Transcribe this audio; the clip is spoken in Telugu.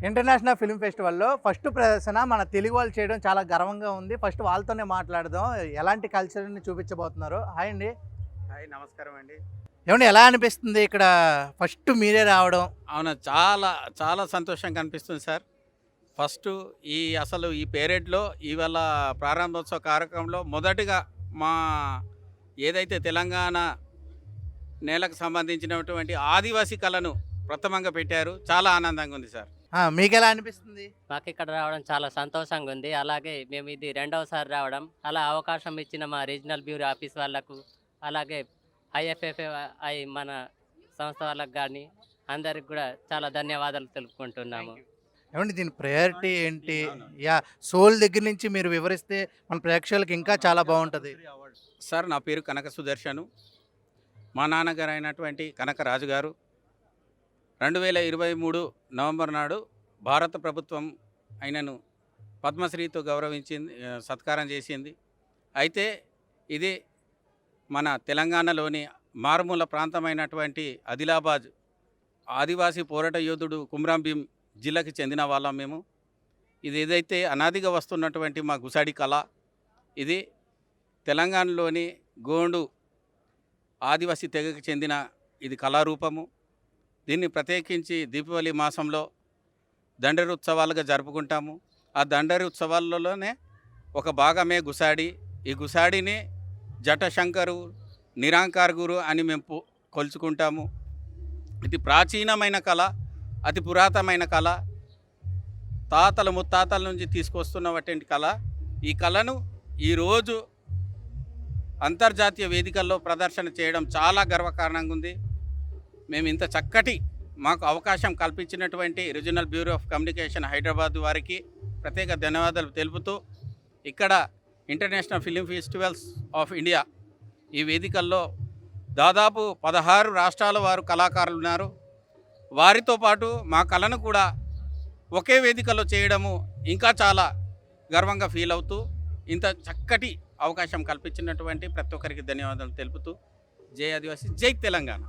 ఇంటర్నేషనల్ ఫిల్మ్ ఫెస్టివల్‌లో ఫస్ట్ ప్రదర్శన మన తెలుగు వాళ్ళు చేయడం చాలా గర్వంగా ఉంది. ఫస్ట్ వాళ్ళతోనే మాట్లాడదాం. ఎలాంటి కల్చర్‌ని చూపించబోతున్నారు? హాయ్ అండి. హాయ్ నమస్కారం అండి. ఏవండీ ఎలా అనిపిస్తుంది ఇక్కడ ఫస్ట్ మీరే రావడం? అవును. చాలా, చాలా సంతోషంగా అనిపిస్తుంది సార్. ఫస్టు ఈ పేరేడ్‌లో ఇవాళ ప్రారంభోత్సవ కార్యక్రమంలో మొదటిగా మా ఏదైతే తెలంగాణ నేలకు సంబంధించినటువంటి ఆదివాసీ కళను ప్రథమంగా పెట్టారు. చాలా ఆనందంగా ఉంది సార్. మీకెలా అనిపిస్తుంది? మాకిక్కడ రావడం చాలా సంతోషంగా ఉంది. అలాగే మేము ఇది రెండవసారి రావడం. అలా అవకాశం ఇచ్చిన మా రీజనల్ బ్యూరో ఆఫీస్ వాళ్ళకు, అలాగే ఐఎఫ్ఎఫ్ఐ మన సంస్థ వాళ్ళకి గానీ, అందరికి కూడా చాలా ధన్యవాదాలు తెలుపుకుంటున్నాము. ఏవండీ దీని ప్రయారిటీ ఏంటి? అవును. సోల్ దగ్గర నుంచి మీరు వివరిస్తే మన ప్రేక్షకులకి ఇంకా చాలా బావుంటది. సార్ నా పేరు కనక సుదర్శను. మా నాన్నగారు అయినటువంటి కనక రాజు గారు 2023 నవంబర్ నాడు భారత ప్రభుత్వం ఆయనను పద్మశ్రీతో గౌరవించింది, సత్కారం చేసింది. అయితే ఇది మన తెలంగాణలోని మారుమూల ప్రాంతమైనటువంటి ఆదిలాబాద్ ఆదివాసీ పోరాట యోధుడు కుమ్రాం భీం జిల్లాకి చెందిన వాళ్ళం మేము. ఇది ఏదైతే అనాదిగా వస్తున్నటువంటి మా గుసాడి కళ, ఇది తెలంగాణలోని గోండు ఆదివాసీ తెగకి చెందిన ఇది కళారూపము. దీన్ని ప్రత్యేకించి దీపావళి మాసంలో దండరి ఉత్సవాలుగా జరుపుకుంటాము. ఆ దండరి ఉత్సవాలలోనే ఒక భాగమే గుసాడి. ఈ గుసాడిని జటశంకరు, నిరాంకార్ గురు అని మేము కొలుచుకుంటాము. ఇది ప్రాచీనమైన కళ, అతి పురాతనమైన కళ, తాతల ముత్తాతల నుంచి తీసుకొస్తున్నటువంటి కళ. ఈ కళను ఈరోజు అంతర్జాతీయ వేదికల్లో ప్రదర్శన చేయడం చాలా గర్వకారణంగా ఉంది. మేము ఇంత చక్కటి మాకు అవకాశం కల్పించినటువంటి regional bureau of communication Hyderabad వారికి ప్రత్యేక ధన్యవాదాలు తెలుపుతూ, ఇక్కడ international film festivals of India ఈ వేదికల్లో దాదాపు 16 రాష్ట్రాల వారు కళాకారులు ఉన్నారు. వారితో పాటు మా కళను కూడా ఒకే వేదికలో చేయడము ఇంకా చాలా గర్వంగా ఫీల్ అవుతూ, ఇంత చక్కటి అవకాశం కల్పించినటువంటి ప్రతి ఒక్కరికి ధన్యవాదాలు తెలుపుతూ, జై ఆదివాసీ, జై తెలంగాణ.